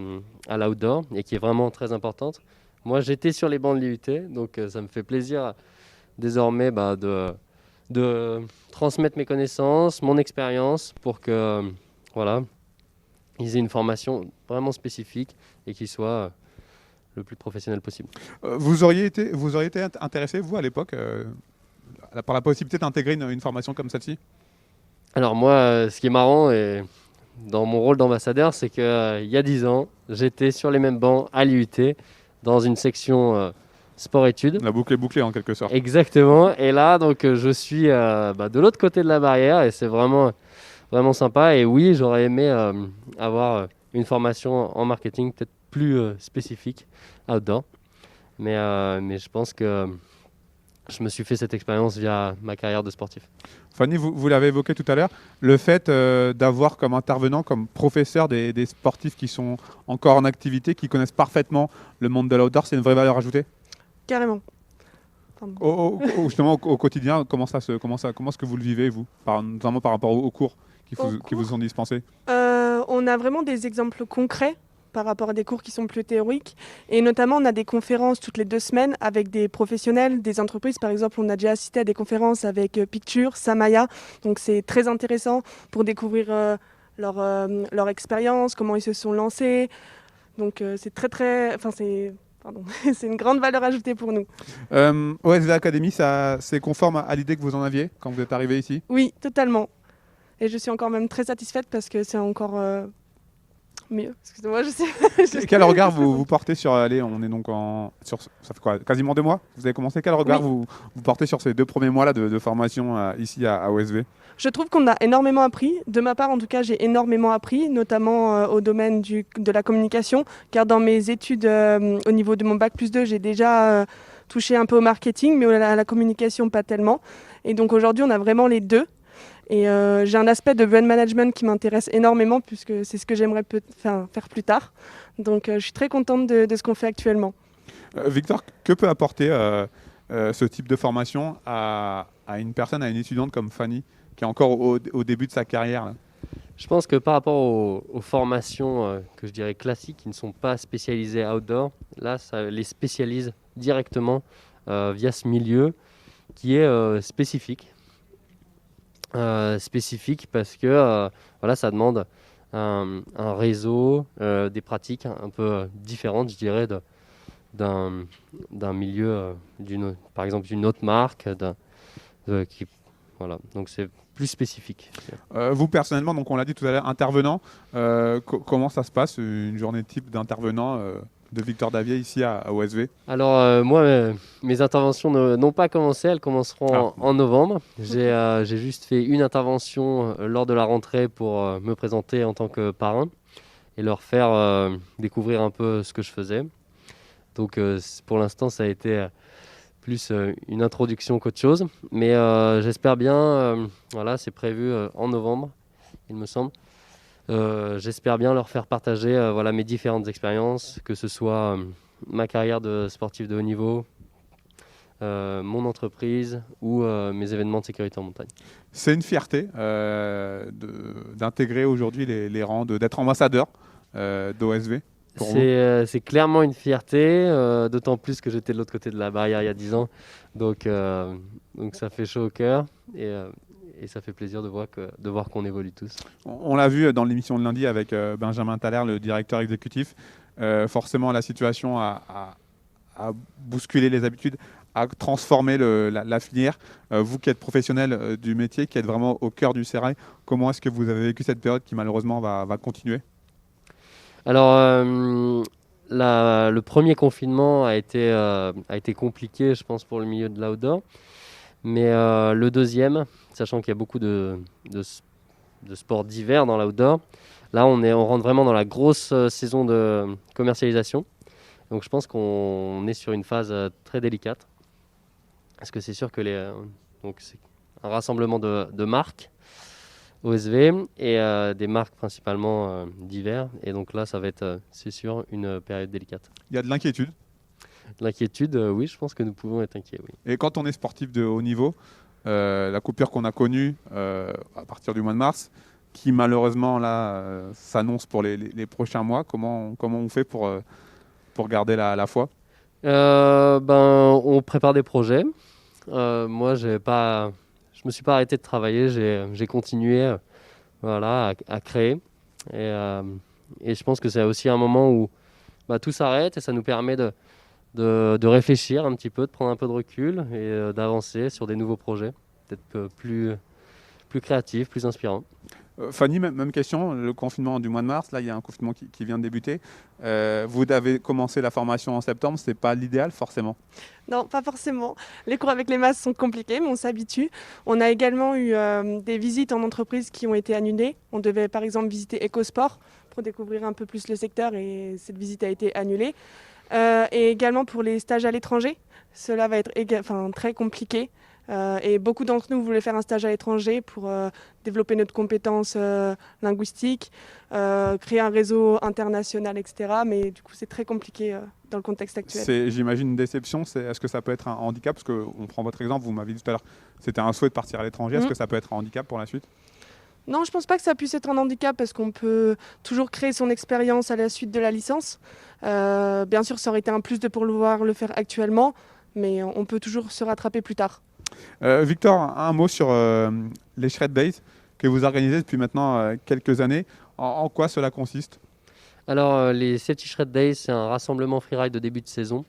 l'outdoor et qui est vraiment très importante. Moi j'étais sur les bancs de l'IUT, donc ça me fait plaisir désormais de transmettre mes connaissances, mon expérience pour que ils aient une formation vraiment spécifique et qu'ils soient le plus professionnel possible. Vous auriez été intéressé, vous, à l'époque, par la possibilité d'intégrer une formation comme celle-ci ? Alors moi, ce qui est marrant, et dans mon rôle d'ambassadeur, c'est qu'il y a 10 ans, j'étais sur les mêmes bancs à l'IUT, dans une section sport-études. La boucle est bouclée en quelque sorte. Exactement. Et là, donc, je suis de l'autre côté de la barrière et c'est vraiment, vraiment sympa. Et oui, j'aurais aimé avoir une formation en marketing peut-être plus spécifique outdoor. Mais je pense que je me suis fait cette expérience via ma carrière de sportif. Fanny, vous l'avez évoqué tout à l'heure, le fait d'avoir comme intervenant, comme professeur des sportifs qui sont encore en activité, qui connaissent parfaitement le monde de l'outdoor, c'est une vraie valeur ajoutée ? Carrément. Justement, au quotidien, comment est-ce que vous le vivez, vous, notamment par rapport aux cours qui vous sont dispensés ? On a vraiment des exemples concrets par rapport à des cours qui sont plus théoriques. Et notamment, on a des conférences toutes les 2 semaines avec des professionnels, des entreprises. Par exemple, on a déjà assisté à des conférences avec Picture, Samaya. Donc, c'est très intéressant pour découvrir leur expérience, comment ils se sont lancés. Donc, c'est c'est une grande valeur ajoutée pour nous. OSV Academy, c'est conforme à l'idée que vous en aviez quand vous êtes arrivé ici ? Oui, totalement. Et je suis encore même très satisfaite parce que c'est encore mieux. Excusez-moi, je sais. Quel regard vous portez sur... Allez, on est donc ça fait quoi, quasiment 2 mois ? Vous avez commencé. Quel regard vous portez sur ces 2 premiers mois-là de formation ici à OSV ? Je trouve qu'on a énormément appris. De ma part, en tout cas, j'ai énormément appris, notamment au domaine de la communication, car dans mes études, au niveau de mon bac+2, j'ai déjà touché un peu au marketing, mais à la communication, pas tellement. Et donc aujourd'hui, on a vraiment les deux. Et j'ai un aspect de brand management qui m'intéresse énormément, puisque c'est ce que j'aimerais faire plus tard. Donc je suis très contente de ce qu'on fait actuellement. Victor, que peut apporter ce type de formation à une personne, à une étudiante comme Fanny, qui est encore au début de sa carrière là ? Je pense que par rapport aux formations que je dirais classiques, qui ne sont pas spécialisées outdoor, là, ça les spécialise directement via ce milieu qui est spécifique. Spécifique parce que ça demande un réseau, des pratiques un peu différentes, je dirais, d'un milieu, par exemple d'une autre marque, donc c'est plus spécifique. Vous personnellement, donc on l'a dit tout à l'heure, intervenant, comment ça se passe une journée type d'intervenant de Victor Davier ici à OSV ? Alors moi, mes interventions n'ont pas commencé, elles commenceront en novembre. J'ai juste fait une intervention lors de la rentrée pour me présenter en tant que parrain et leur faire découvrir un peu ce que je faisais. Donc pour l'instant, ça a été plus une introduction qu'autre chose. Mais j'espère bien, c'est prévu en novembre, il me semble. J'espère bien leur faire partager mes différentes expériences, que ce soit ma carrière de sportif de haut niveau, mon entreprise ou mes événements de sécurité en montagne. C'est une fierté d'intégrer aujourd'hui les rangs, d'être ambassadeur d'OSV. C'est clairement une fierté, d'autant plus que j'étais de l'autre côté de la barrière il y a 10 ans. Donc ça fait chaud au cœur et ça fait plaisir de voir qu'on évolue tous. On l'a vu dans l'émission de lundi avec Benjamin Thaler, le directeur exécutif. Forcément, la situation a bousculé les habitudes, a transformé la filière. Vous qui êtes professionnel du métier, qui êtes vraiment au cœur du sérail, comment est-ce que vous avez vécu cette période qui malheureusement va continuer ? Alors, le premier confinement a été compliqué, je pense, pour le milieu de l'outdoor. Mais le deuxième, sachant qu'il y a beaucoup de sports d'hiver dans l'outdoor, là, on rentre vraiment dans la grosse saison de commercialisation. Donc, je pense qu'on est sur une phase très délicate. Parce que c'est sûr que c'est un rassemblement de marques OSV et des marques principalement d'hiver. Et donc là, ça va être, c'est sûr, une période délicate. Il y a de l'inquiétude. De l'inquiétude, oui, je pense que nous pouvons être inquiets. Oui. Et quand on est sportif de haut niveau, la coupure qu'on a connue à partir du mois de mars, qui malheureusement là s'annonce pour les prochains mois, comment on fait pour garder la foi ? On prépare des projets. Moi, je me suis pas arrêté de travailler, j'ai continué à créer. Et je pense que c'est aussi un moment où tout s'arrête et ça nous permet de réfléchir un petit peu, de prendre un peu de recul et d'avancer sur des nouveaux projets, peut-être plus créatifs, plus inspirants. Fanny, même question, le confinement du mois de mars, là il y a un confinement qui vient de débuter. Vous avez commencé la formation en septembre, c'est pas l'idéal forcément ? Non, pas forcément. Les cours avec les masques sont compliqués, mais on s'habitue. On a également eu des visites en entreprise qui ont été annulées. On devait par exemple visiter EcoSport pour découvrir un peu plus le secteur et cette visite a été annulée. Et également pour les stages à l'étranger, cela va être très compliqué. Et beaucoup d'entre nous voulaient faire un stage à l'étranger pour développer notre compétence linguistique, créer un réseau international, etc. Mais du coup, c'est très compliqué dans le contexte actuel. C'est, j'imagine, une déception. Est-ce que ça peut être un handicap ? Parce qu'on prend votre exemple, vous m'avez dit tout à l'heure, c'était un souhait de partir à l'étranger. Est-ce que ça peut être un handicap pour la suite ? Non, je ne pense pas que ça puisse être un handicap parce qu'on peut toujours créer son expérience à la suite de la licence. Bien sûr, ça aurait été un plus de pouvoir le faire actuellement, mais on peut toujours se rattraper plus tard. Victor, un mot sur les Shred Days que vous organisez depuis maintenant quelques années. En quoi cela consiste ? Alors, les Safety Shred Days, c'est un rassemblement freeride de début de saison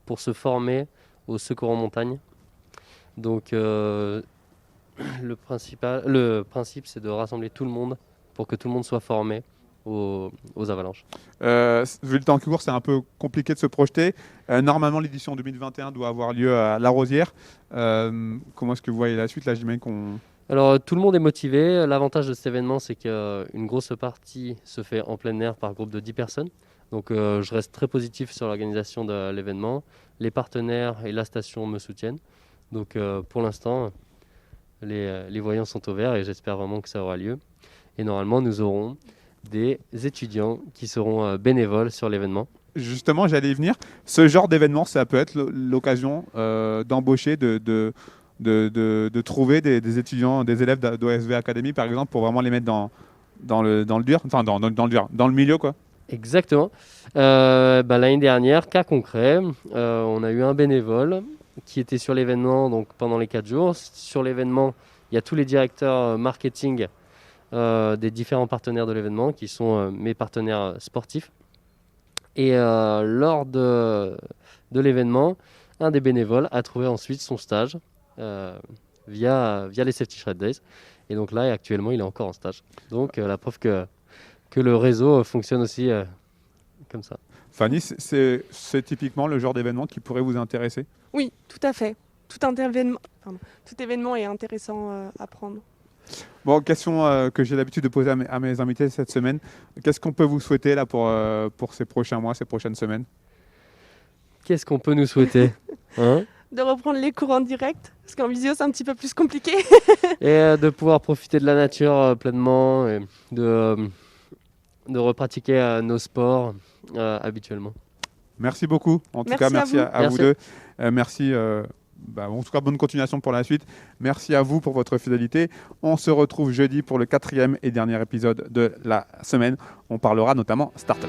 pour se former au secours en montagne. Donc, le principe, c'est de rassembler tout le monde pour que tout le monde soit formé aux avalanches. Vu le temps qui court, c'est un peu compliqué de se projeter. Normalement, l'édition 2021 doit avoir lieu à La Rosière. Comment est-ce que vous voyez la suite ? Là, j'imagine qu'on... Alors, tout le monde est motivé. L'avantage de cet événement, c'est qu'une grosse partie se fait en plein air par groupe de 10 personnes. Donc, je reste très positif sur l'organisation de l'événement. Les partenaires et la station me soutiennent. Donc, pour l'instant, les voyants sont au vert et j'espère vraiment que ça aura lieu. Et normalement, nous aurons des étudiants qui seront bénévoles sur l'événement. Justement, j'allais y venir. Ce genre d'événement, ça peut être l'occasion d'embaucher, de trouver des étudiants, des élèves d'OSV Academy, par exemple, pour vraiment les mettre dans le dur, enfin dans le milieu, quoi. Exactement. L'année dernière, cas concret, on a eu un bénévole qui était sur l'événement donc pendant les 4 jours. Sur l'événement, il y a tous les directeurs marketing des différents partenaires de l'événement qui sont mes partenaires sportifs. Et lors de l'événement, un des bénévoles a trouvé ensuite son stage via les Safety Shred Days. Et donc là, actuellement, il est encore en stage. Donc la preuve que le réseau fonctionne aussi comme ça. Fanny, c'est typiquement le genre d'événement qui pourrait vous intéresser ? Oui, tout à fait. Tout événement est intéressant à prendre. Bon, question que j'ai l'habitude de poser à mes invités cette semaine. Qu'est-ce qu'on peut vous souhaiter là pour ces prochains mois, ces prochaines semaines ? Qu'est-ce qu'on peut nous souhaiter De reprendre les cours en direct, parce qu'en visio c'est un petit peu plus compliqué. Et de pouvoir profiter de la nature pleinement, et de de repratiquer nos sports habituellement. Merci beaucoup. En tout cas, merci à vous deux. Merci. En tout cas, bonne continuation pour la suite. Merci à vous pour votre fidélité. On se retrouve jeudi pour le 4e et dernier épisode de la semaine. On parlera notamment startup.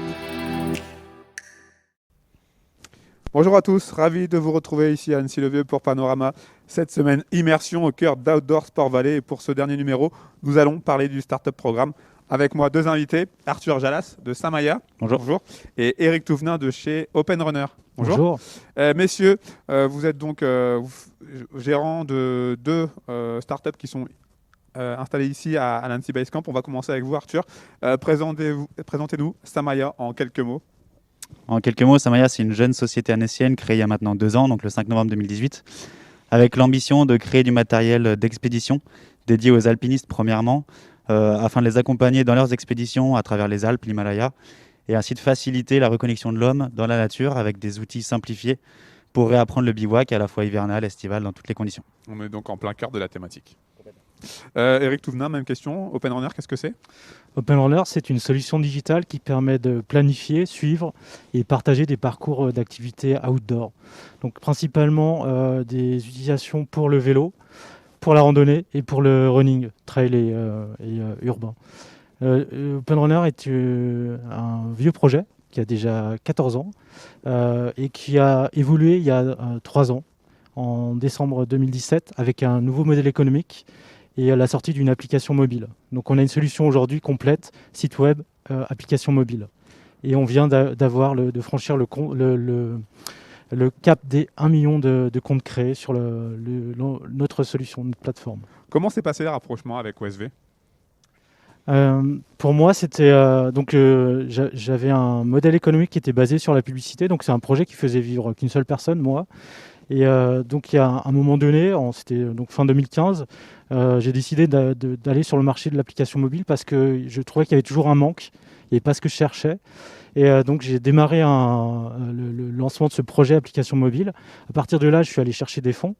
Bonjour à tous, ravi de vous retrouver ici à Annecy-le-Vieux pour Panorama. Cette semaine, immersion au cœur d'Outdoor Sport Valley. Et pour ce dernier numéro, nous allons parler du Startup Programme. Avec moi, 2 invités, Arthur Jalas de Samaya. Bonjour. Et Eric Touvenin de chez Open Runner. Bonjour. Messieurs, vous êtes donc gérants de 2 startups qui sont installées ici à l'Annecy Basecamp. On va commencer avec vous, Arthur. Présentez-nous Samaya en quelques mots. En quelques mots, Samaya, c'est une jeune société annécienne créée il y a maintenant 2 ans, donc le 5 novembre 2018, avec l'ambition de créer du matériel d'expédition dédié aux alpinistes premièrement, afin de les accompagner dans leurs expéditions à travers les Alpes, l'Himalaya, et ainsi de faciliter la reconnexion de l'homme dans la nature avec des outils simplifiés pour réapprendre le bivouac à la fois hivernal, estival, dans toutes les conditions. On est donc en plein cœur de la thématique. Eric Touvenin, même question. Open Runner, qu'est-ce que c'est ? Open Runner, c'est une solution digitale qui permet de planifier, suivre et partager des parcours d'activités outdoor. Donc principalement des utilisations pour le vélo, pour la randonnée et pour le running, trail et urbain. Open Runner est un vieux projet qui a déjà 14 ans et qui a évolué il y a 3 ans, en décembre 2017, avec un nouveau modèle économique et la sortie d'une application mobile. Donc on a une solution aujourd'hui complète, site web, application mobile. Et on vient de franchir le cap des 1 million de comptes créés sur notre solution, notre plateforme. Comment s'est passé le rapprochement avec OSV ? Pour moi, c'était j'avais un modèle économique qui était basé sur la publicité. Donc c'est un projet qui faisait vivre qu'une seule personne, moi. Et donc il y a un moment donné, c'était donc fin 2015, j'ai décidé d'aller sur le marché de l'application mobile parce que je trouvais qu'il y avait toujours un manque, il n'y avait pas ce que je cherchais. Et donc j'ai démarré le lancement de ce projet application mobile. À partir de là, je suis allé chercher des fonds,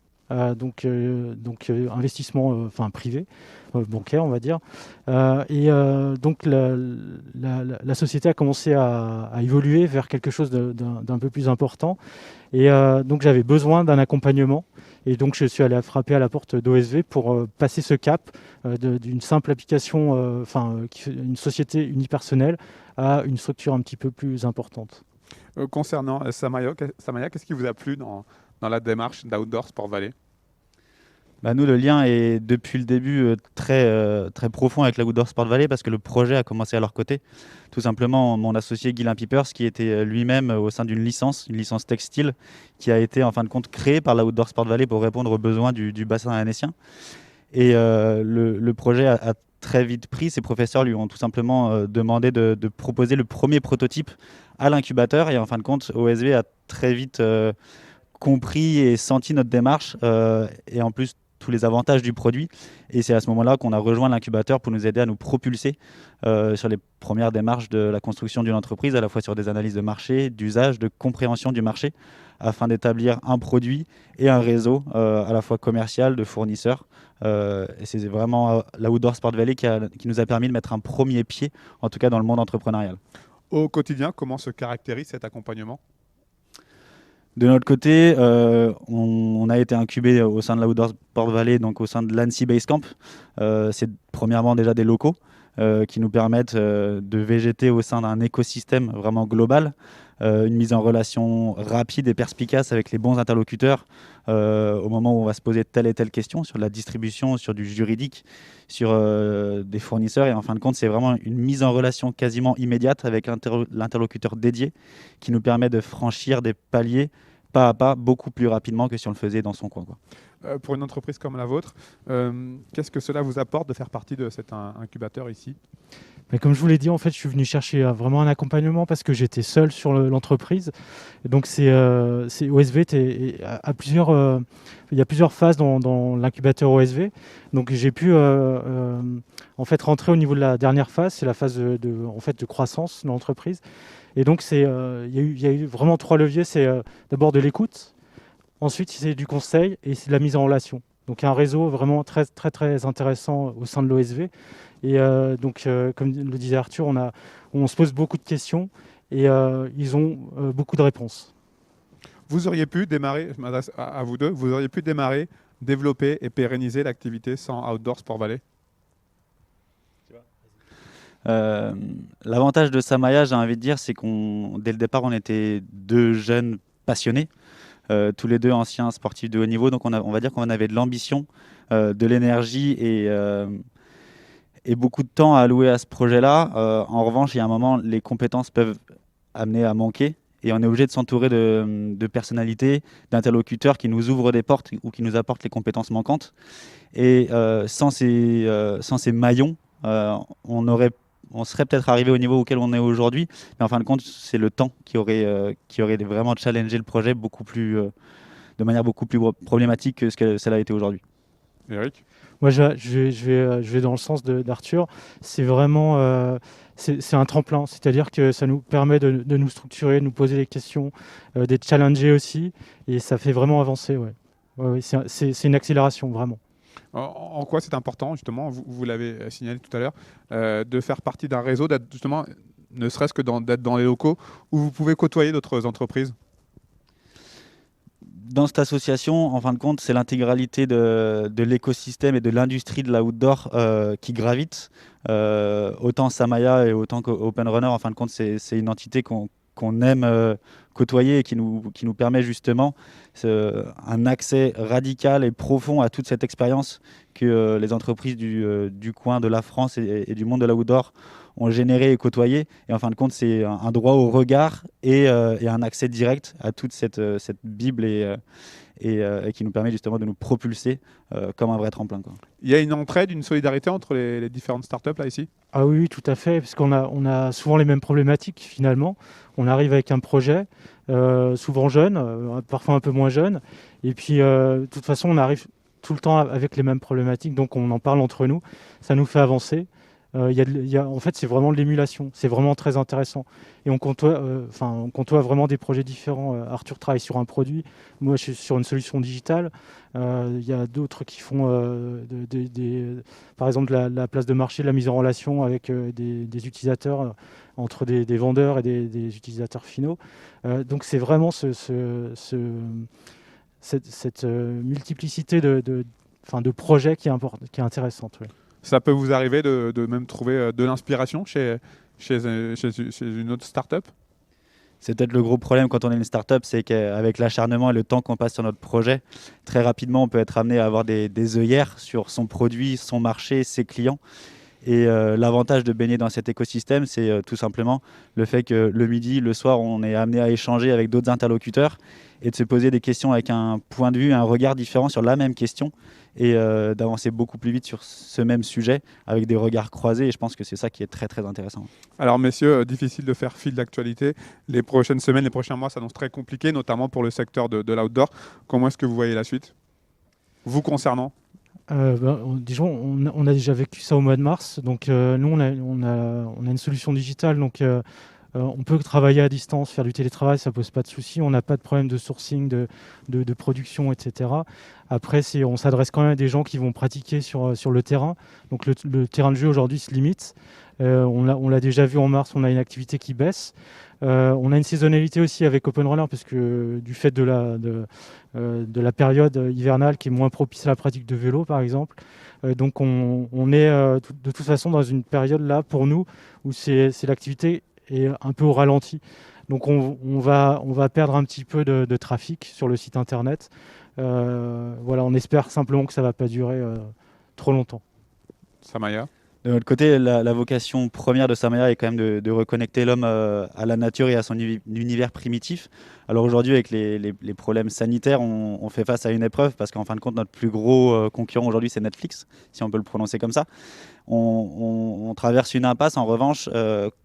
investissement privé, bancaire on va dire. Donc la société a commencé à évoluer vers quelque chose d'un peu plus important. Et donc j'avais besoin d'un accompagnement. Et donc je suis allé frapper à la porte d'OSV pour passer ce cap d'une simple application, une société unipersonnelle à une structure un petit peu plus importante. Concernant Samaya, qu'est-ce qui vous a plu dans la démarche d'Outdoor Sport Valley ? Nous, le lien est depuis le début très profond avec l'Outdoor Sport Valley parce que le projet a commencé à leur côté. Tout simplement, mon associé Guylain Pipers, qui était lui-même au sein d'une licence textile, qui a été en fin de compte créée par l'Outdoor Sport Valley pour répondre aux besoins du bassin annécien. Et le projet a très vite pris. Ses professeurs lui ont tout simplement demandé de proposer le premier prototype à l'incubateur. Et en fin de compte, OSV a très vite compris et senti notre démarche et en plus tous les avantages du produit. Et c'est à ce moment-là qu'on a rejoint l'incubateur pour nous aider à nous propulser sur les premières démarches de la construction d'une entreprise, à la fois sur des analyses de marché, d'usage, de compréhension du marché, afin d'établir un produit et un réseau à la fois commercial, de fournisseurs. Et c'est vraiment l'Outdoor Sport Valley qui nous a permis de mettre un premier pied, en tout cas dans le monde entrepreneurial. Au quotidien, comment se caractérise cet accompagnement ? De notre côté, on a été incubé au sein de l'Outdoor Sport Valley, donc au sein de l'Annecy Basecamp. C'est premièrement déjà des locaux qui nous permettent de végéter au sein d'un écosystème vraiment global. Une mise en relation rapide et perspicace avec les bons interlocuteurs au moment où on va se poser telle et telle question sur la distribution, sur du juridique, sur des fournisseurs. Et en fin de compte, c'est vraiment une mise en relation quasiment immédiate avec l'interlocuteur dédié qui nous permet de franchir des paliers pas à pas, beaucoup plus rapidement que si on le faisait dans son coin, quoi. Pour une entreprise comme la vôtre, qu'est-ce que cela vous apporte de faire partie de cet incubateur ici ? Mais comme je vous l'ai dit, en fait, je suis venu chercher vraiment un accompagnement parce que j'étais seul sur l'entreprise. Et donc, OSV à plusieurs. Il y a plusieurs phases dans l'incubateur OSV. Donc, j'ai pu en fait rentrer au niveau de la dernière phase. C'est la phase de croissance de l'entreprise. Et donc, il y a eu vraiment 3 leviers. C'est d'abord de l'écoute. Ensuite, c'est du conseil et c'est de la mise en relation. Donc un réseau vraiment très, très, très intéressant au sein de l'OSV. Et comme le disait Arthur, on se pose beaucoup de questions et ils ont beaucoup de réponses. Vous auriez pu démarrer, je m'adresse à vous deux, vous auriez pu démarrer, développer et pérenniser l'activité sans Outdoor Sport Valley? L'avantage de Samaya, j'ai envie de dire, c'est dès le départ, on était deux jeunes passionnés, tous les deux anciens sportifs de haut niveau. Donc on va dire qu'on avait de l'ambition, de l'énergie et beaucoup de temps à allouer à ce projet-là. En revanche, il y a un moment, les compétences peuvent amener à manquer. Et on est obligé de s'entourer de personnalités, d'interlocuteurs qui nous ouvrent des portes ou qui nous apportent les compétences manquantes. Et sans ces maillons, on serait peut-être arrivé au niveau auquel on est aujourd'hui. Mais en fin de compte, c'est le temps qui aurait vraiment challengé le projet de manière beaucoup plus problématique que ce que cela a été aujourd'hui. Eric ? Moi, je vais dans le sens d'Arthur. C'est vraiment c'est un tremplin. C'est-à-dire que ça nous permet de nous structurer, de nous poser des questions, d'être challengés aussi. Et ça fait vraiment avancer. Ouais, c'est une accélération, vraiment. En quoi c'est important, justement, vous l'avez signalé tout à l'heure, de faire partie d'un réseau, d'être justement, ne serait-ce que d'être dans les locaux où vous pouvez côtoyer d'autres entreprises? Dans cette association, en fin de compte, c'est l'intégralité de l'écosystème et de l'industrie de l'outdoor qui gravite. Autant Samaya et autant qu'Open Runner, en fin de compte, c'est une entité qu'on aime côtoyer et qui nous permet justement un accès radical et profond à toute cette expérience que les entreprises du coin de la France et du monde de l'outdoor ont généré et côtoyé. Et en fin de compte, c'est un droit au regard et un accès direct à toute cette Bible et qui nous permet justement de nous propulser comme un vrai tremplin, quoi. Il y a une entraide, une solidarité entre les différentes startups là ici? Ah oui, tout à fait, parce qu'on a souvent les mêmes problématiques finalement. On arrive avec un projet, souvent jeune, parfois un peu moins jeune, et puis de toute façon on arrive tout le temps avec les mêmes problématiques, donc on en parle entre nous, ça nous fait avancer. En fait, c'est vraiment de l'émulation, c'est vraiment très intéressant. Et on côtoie vraiment des projets différents. Arthur travaille sur un produit, moi je suis sur une solution digitale. Il y a d'autres qui font, par exemple, la place de marché, de la mise en relation avec des utilisateurs, entre des vendeurs et des utilisateurs finaux. Donc c'est vraiment cette multiplicité de projets qui est intéressante. Ouais. Ça peut vous arriver de même trouver de l'inspiration chez une autre startup? C'est peut-être le gros problème quand on est une startup, c'est qu'avec l'acharnement et le temps qu'on passe sur notre projet, très rapidement, on peut être amené à avoir des œillères sur son produit, son marché, ses clients. Et l'avantage de baigner dans cet écosystème, c'est tout simplement le fait que le midi, le soir, on est amené à échanger avec d'autres interlocuteurs et de se poser des questions avec un point de vue, un regard différent sur la même question et d'avancer beaucoup plus vite sur ce même sujet avec des regards croisés. Et je pense que c'est ça qui est très, très intéressant. Alors, messieurs, difficile de faire fil d'actualité. Les prochaines semaines, les prochains mois s'annoncent très compliqués, notamment pour le secteur de l'outdoor. Comment est-ce que vous voyez la suite, vous concernant? Disons, on a déjà vécu ça au mois de mars. Donc, nous, on a une solution digitale. Donc, on peut travailler à distance, faire du télétravail, ça ne pose pas de souci. On n'a pas de problème de sourcing, de production, etc. Après, on s'adresse quand même à des gens qui vont pratiquer sur le terrain. Donc, le terrain de jeu aujourd'hui se limite. On l'a déjà vu en mars, on a une activité qui baisse. On a une saisonnalité aussi avec Open Runner parce que du fait de la période hivernale qui est moins propice à la pratique de vélo, par exemple. Donc, on est de toute façon dans une période là pour nous où c'est l'activité est un peu au ralenti. Donc on va perdre un petit peu de trafic sur le site internet. Voilà, on espère simplement que ça ne va pas durer trop longtemps. Samaya? De notre côté, la vocation première de Samaya est quand même de reconnecter l'homme à la nature et à son univers primitif. Alors aujourd'hui, avec les problèmes sanitaires, on fait face à une épreuve parce qu'en fin de compte, notre plus gros concurrent aujourd'hui, c'est Netflix, si on peut le prononcer comme ça. On traverse une impasse. En revanche,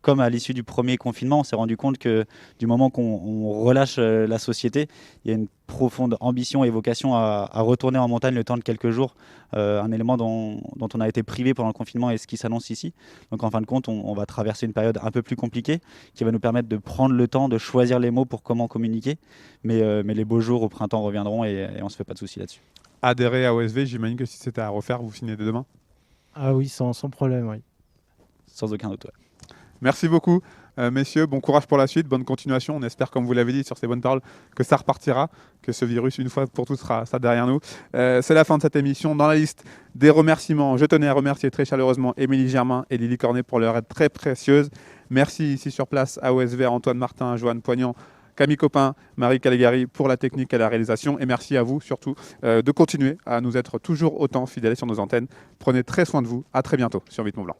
comme à l'issue du premier confinement, on s'est rendu compte que du moment qu'on relâche la société, il y a une profonde ambition et vocation à retourner en montagne le temps de quelques jours, un élément dont on a été privé pendant le confinement et ce qui s'annonce ici. Donc en fin de compte, on va traverser une période un peu plus compliquée qui va nous permettre de prendre le temps de choisir les mots pour comment communiquer. Mais les beaux jours au printemps reviendront et on ne se fait pas de soucis là-dessus. adhérer à OSV. J'imagine que si c'était à refaire, vous signez dès demain. Ah oui, sans problème, oui. Sans aucun doute. Ouais. Merci beaucoup, messieurs. Bon courage pour la suite. Bonne continuation. On espère, comme vous l'avez dit, sur ces bonnes paroles, que ça repartira, que ce virus, une fois pour toutes, sera derrière nous. C'est la fin de cette émission. Dans la liste des remerciements, je tenais à remercier très chaleureusement Émilie Germain et Lily Cornet pour leur aide très précieuse. Merci ici sur place à OSV, à Antoine Martin, Joanne Poignant, Camille Copin, Marie Caligari pour la technique et la réalisation. Et merci à vous surtout de continuer à nous être toujours autant fidèles sur nos antennes. Prenez très soin de vous. À très bientôt sur Vite Mont Blanc.